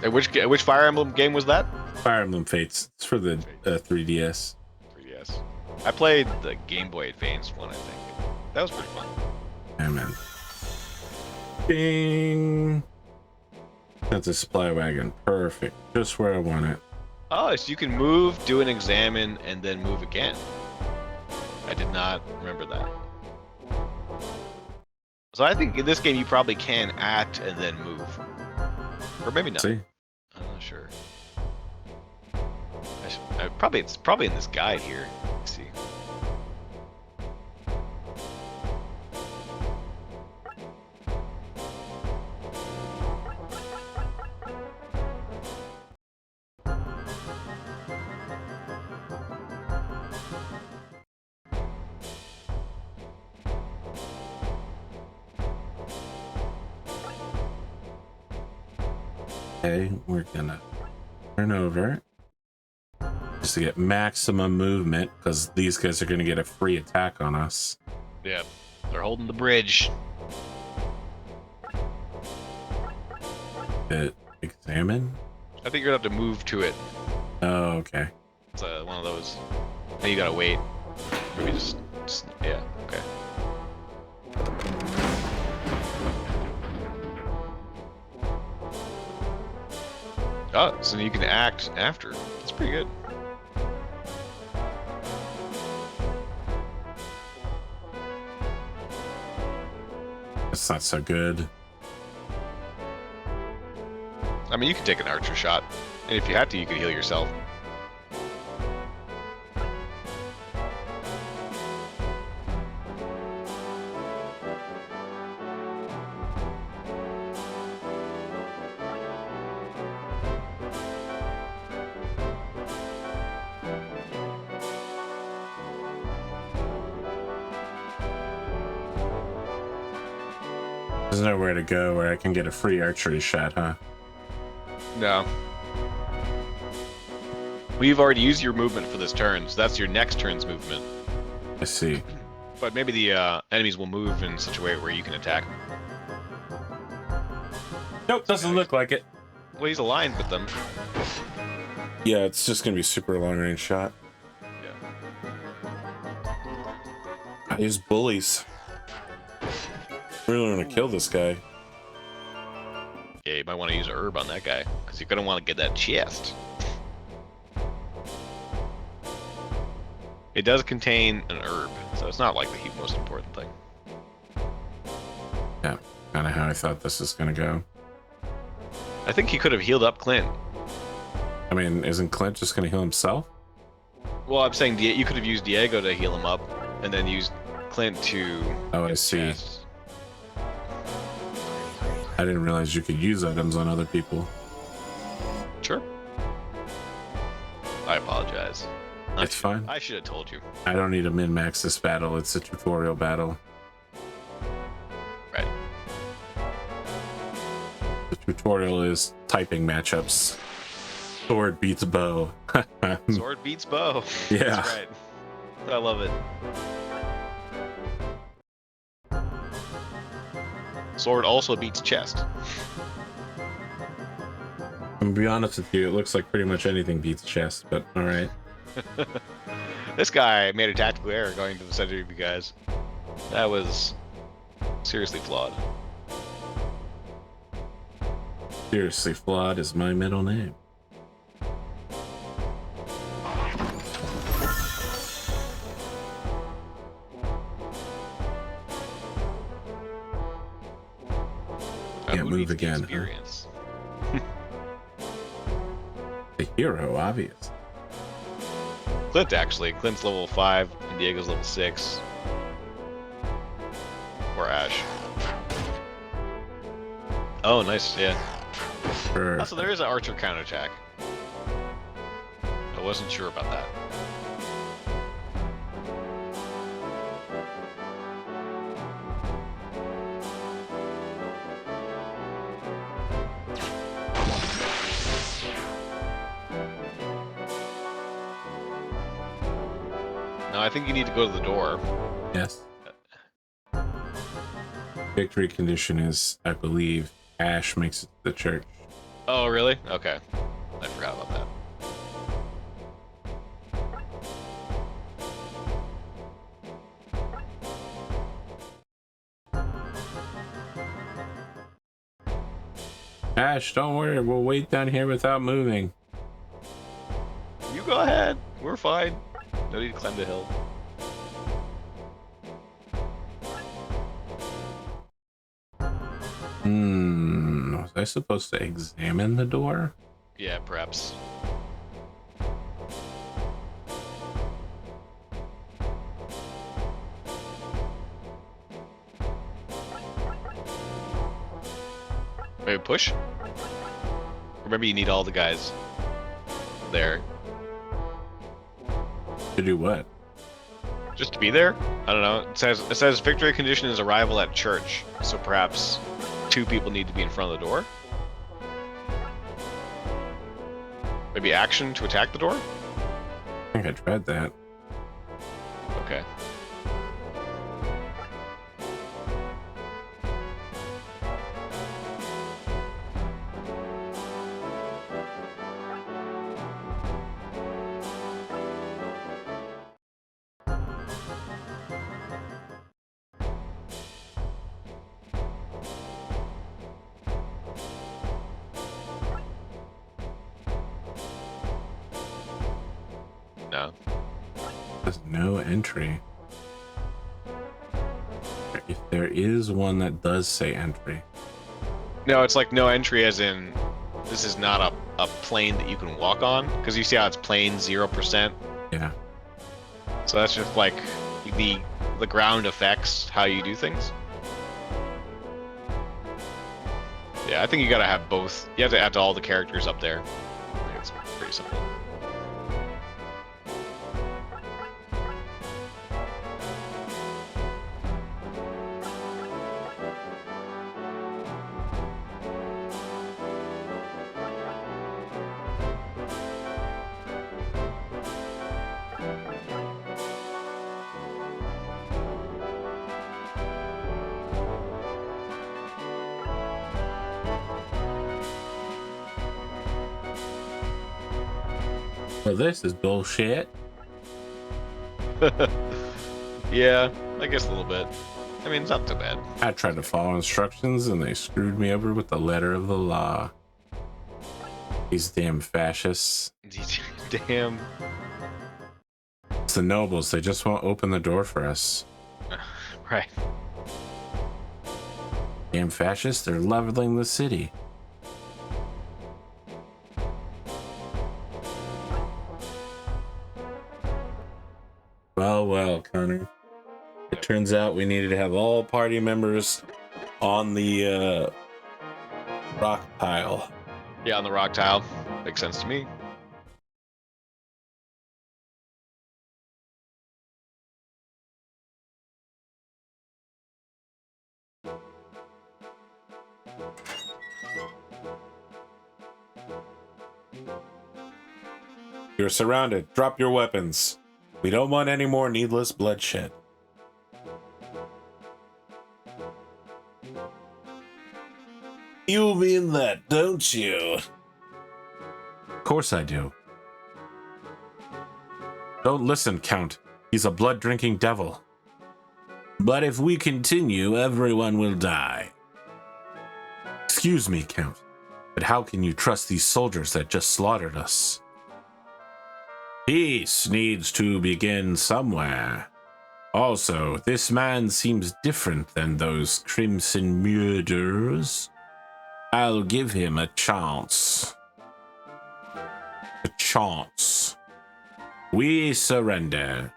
And which Fire Emblem game was that? Fire Emblem Fates. It's for the 3DS. 3DS. I played the Game Boy Advance one, I think. That was pretty fun. Yeah, man. Ding. That's a supply wagon. Perfect. Just where I want it. Oh, so you can move, do an examine, and then move again. I did not remember that. So I think in this game you probably can act and then move. Or maybe not. See? I'm not sure. It's probably in this guide here. Let's see. Okay, we're gonna turn over just to get maximum movement, because these guys are gonna get a free attack on us. Yeah, they're holding the bridge. Examine? I think you're gonna have to move to it. Oh, okay. It's one of those. Then you gotta wait. Maybe just yeah. Okay. Oh, so you can act after. That's pretty good. That's not so good. I mean, you can take an archer shot, and if you have to, you can heal yourself. There's nowhere to go where I can get a free archery shot, huh? No. We've already used your movement for this turn, so that's your next turn's movement. I see. But maybe the enemies will move in such a way where you can attack. Nope, doesn't look like it. Well, he's aligned with them. Yeah, it's just gonna be super long range shot. Yeah. I use bullies. Really want to kill this guy. Yeah, you might want to use a herb on that guy, because you're gonna want to get that chest. It does contain an herb, so it's not like the most important thing. Yeah, kind of how I thought this was gonna go. I think he could have healed up Clint. I mean, isn't Clint just gonna heal himself? Well, I'm saying you could have used Diego to heal him up, and then used Clint to. Oh, I see. I didn't realize you could use items on other people. Sure. I apologize. It's fine. I should have told you. I don't need to min-max this battle. It's a tutorial battle. Right. The tutorial is typing matchups. Sword beats bow. Sword beats bow. Yeah. That's right. I love it. Sword also beats chest. I'm gonna be honest with you, it looks like pretty much anything beats chest, but alright. This guy made a tactical error going to the center of you guys. That was seriously flawed. Seriously flawed is my middle name. Can't move again. Experience. The hero, obvious. Clint, actually. Clint's level 5, and Diego's level 6. Or Ash. Oh, nice, yeah. Sure. So there is an archer counterattack. I wasn't sure about that. Now I think you need to go to the door. Yes. Victory condition is, I believe, Ash makes it to the church. Oh, really? Okay. I forgot about that. Ash, don't worry, we'll wait down here without moving. You go ahead. We're fine. No need to climb the hill. Was I supposed to examine the door? Yeah, perhaps. Maybe push? Remember, you need all the guys there. To do what? Just to be there? I don't know. It says victory condition is arrival at church. So perhaps 2 people need to be in front of the door? Maybe action to attack the door? I think I tried that. Okay. No. There's no entry. If there is one that does say entry. No, it's like no entry as in this is not a plane that you can walk on. Because you see how it's plane 0%? Yeah. So that's just like the ground affects how you do things. Yeah, I think you gotta have both. You have to add to all the characters up there. I think it's pretty simple. Well, this is bullshit. Yeah, I guess a little bit. I mean, it's not too bad. I tried to follow instructions and they screwed me over with the letter of the law. These damn fascists. Damn. It's the nobles, they just won't open the door for us. Right. Damn fascists, they're leveling the city. Well, Connor. It turns out we needed to have all party members on the rock pile. Yeah, on the rock tile. Makes sense to me. You're surrounded. Drop your weapons. We don't want any more needless bloodshed. You mean that, don't you? Of course I do. Don't listen, Count. He's a blood-drinking devil. But if we continue, everyone will die. Excuse me, Count, but how can you trust these soldiers that just slaughtered us? Peace needs to begin somewhere. Also, this man seems different than those crimson murderers. I'll give him a chance. A chance. We surrender.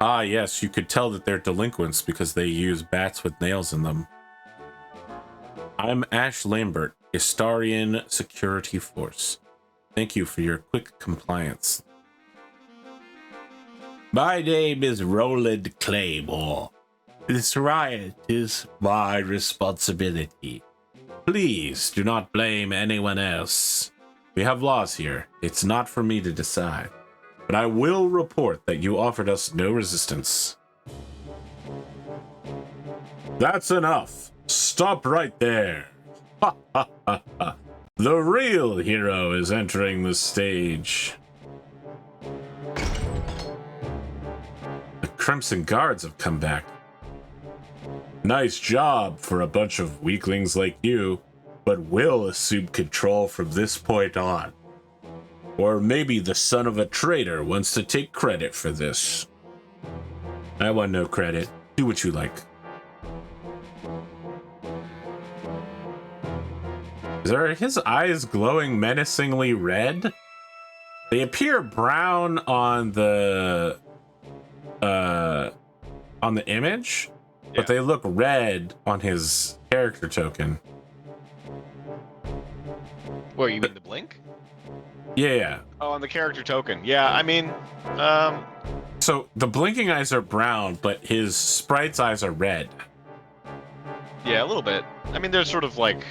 Ah, yes, you could tell that they're delinquents because they use bats with nails in them. I'm Ash Lambert, Istarian Security Force. Thank you for your quick compliance. My name is Roland Claymore. This riot is my responsibility. Please do not blame anyone else. We have laws here. It's not for me to decide. But I will report that you offered us no resistance. That's enough. Stop right there. Ha ha ha ha. The real hero is entering the stage. The Crimson Guards have come back. Nice job for a bunch of weaklings like you, but we'll assume control from this point on. Or maybe the son of a traitor wants to take credit for this. I want no credit. Do what you like. Are his eyes glowing menacingly red? They appear brown on the image, but they look red on his character token. What, you mean the blink? Yeah. Oh, on the character token. Yeah, I mean, So the blinking eyes are brown, but his sprite's eyes are red. yeah, a little bit. I mean, there's sort of like,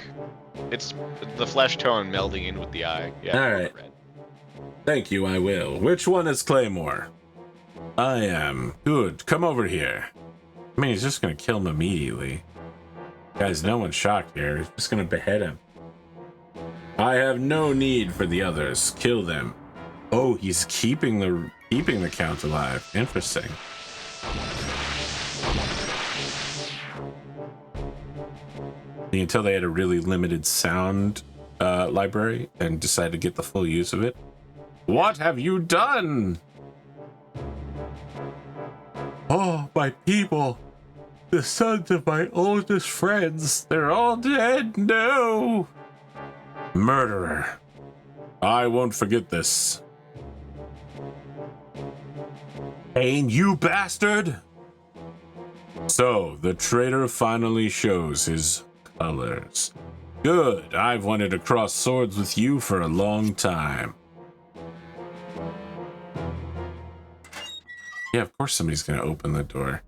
it's the flesh tone melding in with the eye. Yeah. All right. Red. Thank you, I will. Which one is Claymore? I am. Good. Come over here. I mean, he's just gonna kill him immediately. Guys, no one's shocked here. He's just gonna behead him. I have no need for the others. Kill them. Oh, he's keeping the count alive. Interesting. You can tell they had a really limited sound library and decided to get the full use of it. What have you done? Oh, my people. The sons of my oldest friends. They're all dead. No. Murderer. I won't forget this. Cain, you bastard! So, the traitor finally shows his colors. Good, I've wanted to cross swords with you for a long time. Yeah, of course somebody's gonna open the door.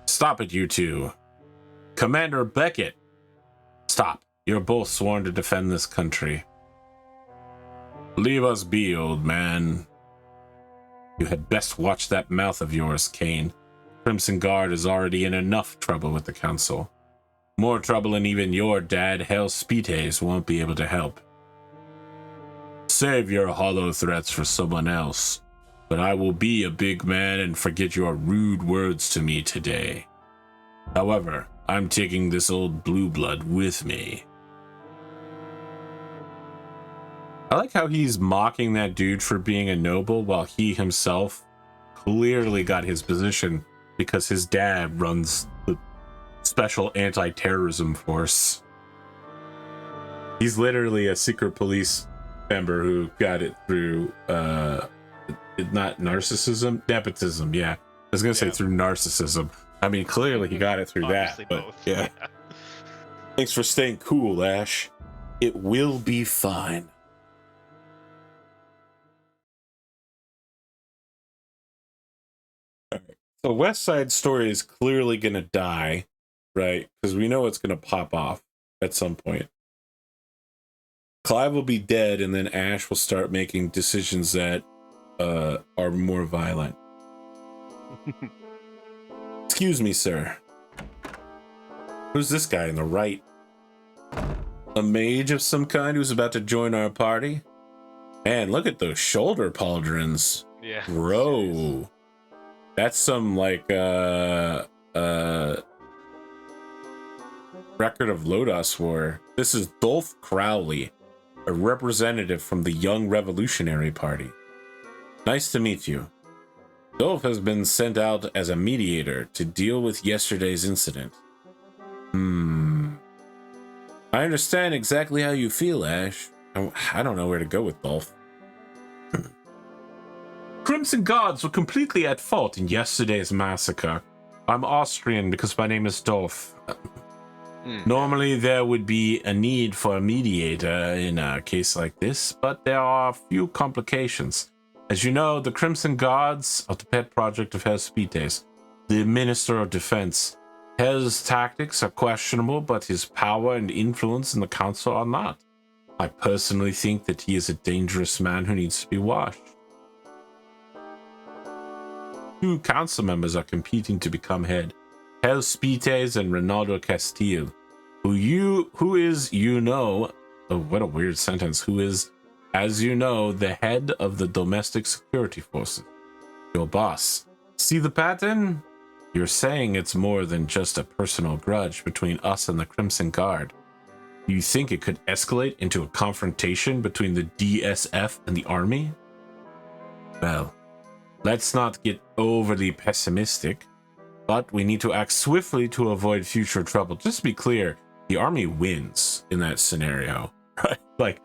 Stop it, you two. Commander Beckett! Stop. You're both sworn to defend this country. Leave us be, old man. You had best watch that mouth of yours, Cain. Crimson Guard is already in enough trouble with the Council. More trouble than even your dad, Hell Speetes, won't be able to help. Save your hollow threats for someone else, but I will be a big man and forget your rude words to me today. However, I'm taking this old blue blood with me. I like how he's mocking that dude for being a noble while he himself clearly got his position because his dad runs the special anti-terrorism force. He's literally a secret police member who got it through not narcissism, nepotism. Yeah, I was gonna say through narcissism. I mean, clearly he got it through Obviously that. But both. yeah. Thanks for staying cool, Ash. It will be fine. So West Side Story is clearly going to die, right? Because we know it's going to pop off at some point. Clive will be dead, and then Ash will start making decisions that are more violent. Excuse me, sir. Who's this guy on the right? A mage of some kind who's about to join our party? Man, look at those shoulder pauldrons. Yeah. Bro. That's some, like, record of Lodos War. This is Dolph Crowley, a representative from the Young Revolutionary Party. Nice to meet you. Dolph has been sent out as a mediator to deal with yesterday's incident. I understand exactly how you feel, Ash. I don't know where to go with Dolph. Crimson Guards were completely at fault in yesterday's massacre. I'm Austrian because my name is Dolph. Normally there would be a need for a mediator in a case like this, but there are a few complications. As you know, the Crimson Guards are the pet project of Herr Spites, the Minister of Defense. Herr's tactics are questionable, but his power and influence in the council are not. I personally think that he is a dangerous man who needs to be watched. 2 council members are competing to become head. Herr Spites and Ronaldo Castile, who is, oh, what a weird sentence, who is, as you know, the head of the domestic security forces. Your boss. See the pattern? You're saying it's more than just a personal grudge between us and the Crimson Guard. You think it could escalate into a confrontation between the DSF and the army? Well, let's not get overly pessimistic, but we need to act swiftly to avoid future trouble. Just to be clear, the army wins in that scenario, right? Like,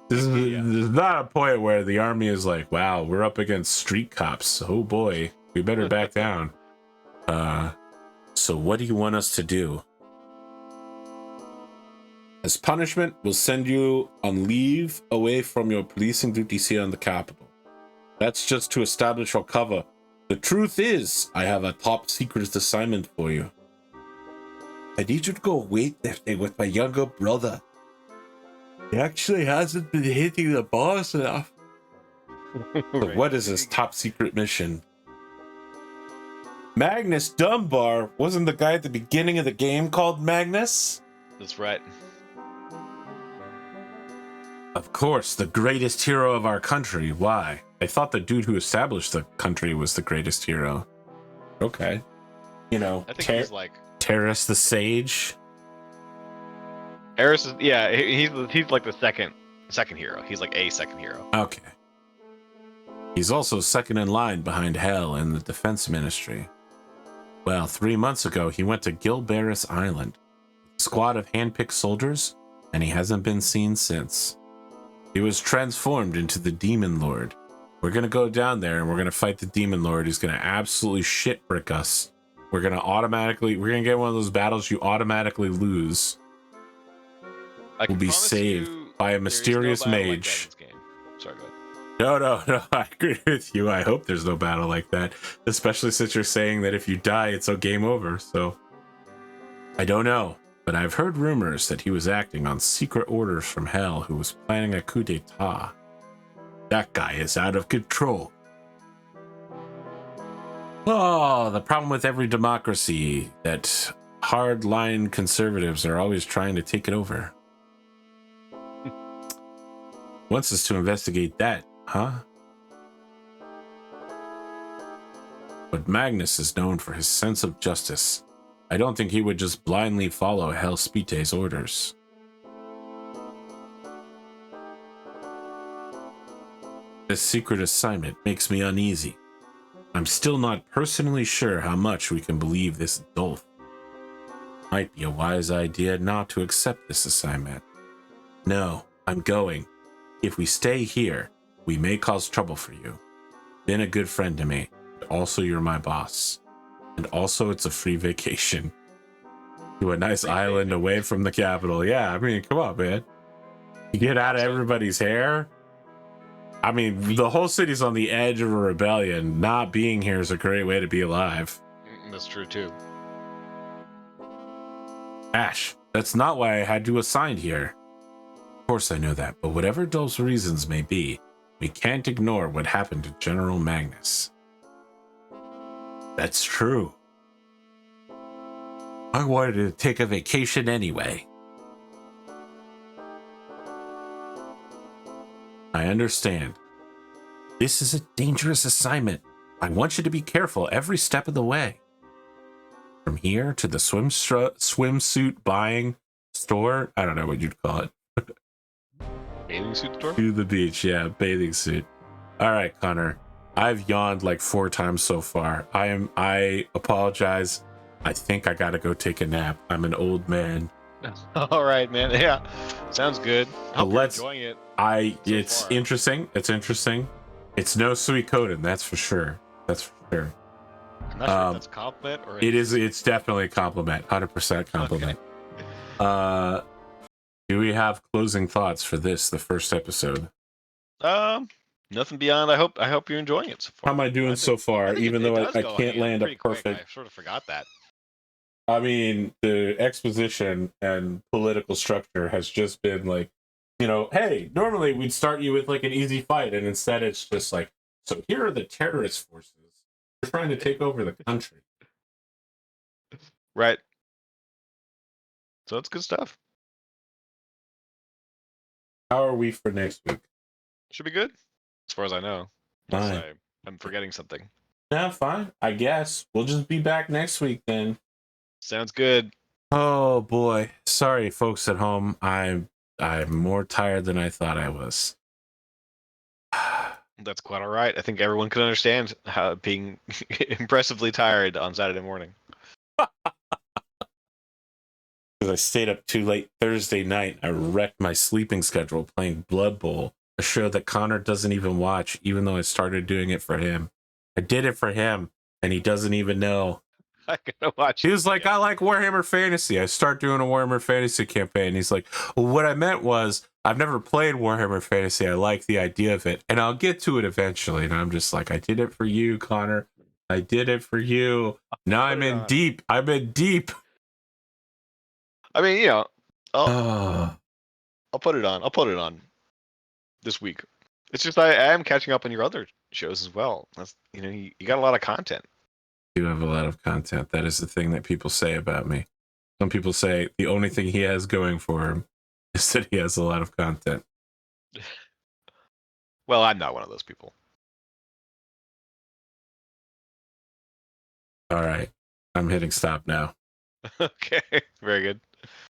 there's not a point where the army is like, wow, we're up against street cops. Oh boy, we better back down. So what do you want us to do? As punishment, we'll send you on leave away from your policing duties here in the capital. That's just to establish our cover. The truth is, I have a top secret assignment for you. I need you to go weightlifting with my younger brother. He actually hasn't been hitting the bars enough. So what is his top secret mission? Magnus Dunbar wasn't the guy at the beginning of the game called Magnus? That's right. Of course, the greatest hero of our country. Why? I thought the dude who established the country was the greatest hero. Okay. You know, I think he's like Terrace the Sage. Eris is, yeah, he's like the second hero. He's like a second hero. Okay. He's also second in line behind Hell in the Defense Ministry. Well, 3 months ago, he went to Gilberus Island, a squad of handpicked soldiers, and he hasn't been seen since. He was transformed into the Demon Lord. We're going to go down there and we're going to fight the Demon Lord. He's going to absolutely shitbrick us. We're going to get one of those battles you automatically lose. We'll be saved by a mysterious mage. Like Sorry, go ahead. No, I agree with you. I hope there's no battle like that, especially since you're saying that if you die, it's a game over. So, I don't know, but I've heard rumors that he was acting on secret orders from Hell, who was planning a coup d'etat. That guy is out of control. Oh, the problem with every democracy, that hard-line conservatives are always trying to take it over. Wants us to investigate that, huh? But Magnus is known for his sense of justice. I don't think he would just blindly follow Hell Spite's orders. This secret assignment makes me uneasy. I'm still not personally sure how much we can believe this Dolph. Might be a wise idea not to accept this assignment. No, I'm going. If we stay here, we may cause trouble for you. Been a good friend to me. Also, you're my boss. And also, it's a free vacation. To a nice island away from the capital. Yeah, I mean, come on, man. You get out of everybody's hair. I mean, the whole city's on the edge of a rebellion. Not being here is a great way to be alive. That's true, too. Ash, that's not why I had you assigned here. Of course I know that, but whatever Dolph's reasons may be, we can't ignore what happened to General Magnus. That's true. I wanted to take a vacation anyway. I understand. This is a dangerous assignment. I want you to be careful every step of the way. From here to the swimsuit buying store, I don't know what you'd call it. Bathing suit store? To the beach, yeah, bathing suit. All right, Connor. I've yawned like 4 times so far. I apologize. I think I gotta go take a nap. I'm an old man. All right, man. Yeah, sounds good. Hope you're enjoying it. It's far. interesting. It's interesting. It's no sweet coating, that's for sure. That's for sure. I'm not sure if that's a compliment or it is. It's definitely a compliment. 100% compliment. Okay. Do we have closing thoughts for this, the first episode? Nothing beyond. I hope you're enjoying it so far. How am I doing so far? Even though I can't land a perfect. Quick. I sort of forgot that. I mean, the exposition and political structure has just been like, hey, normally we'd start you with like an easy fight, and instead it's just like, so here are the terrorist forces. They're trying to take over the country. Right. So it's good stuff. How are we for next week? Should be good, as far as I know. Fine. I'm forgetting something. Yeah, fine. I guess we'll just be back next week then. Sounds good. Oh boy, sorry, folks at home. I'm more tired than I thought I was. That's quite all right. I think everyone can understand how being impressively tired on Saturday morning. Because I stayed up too late Thursday night. I wrecked my sleeping schedule playing Blood Bowl, a show that Connor doesn't even watch, even though I started doing it for him. I did it for him, and he doesn't even know. I gotta watch. He was like, I like Warhammer Fantasy. I start doing a Warhammer Fantasy campaign. He's like, well, what I meant was, I've never played Warhammer Fantasy. I like the idea of it, and I'll get to it eventually. And I'm just like, I did it for you, Connor. I did it for you. Now I'm in deep. I'm in deep. I mean, I'll put it on. I'll put it on this week. It's just I am catching up on your other shows as well. That's you got a lot of content. You have a lot of content. That is the thing that people say about me. Some people say the only thing he has going for him is that he has a lot of content. Well, I'm not one of those people. All right. I'm hitting stop now. Okay. Very good.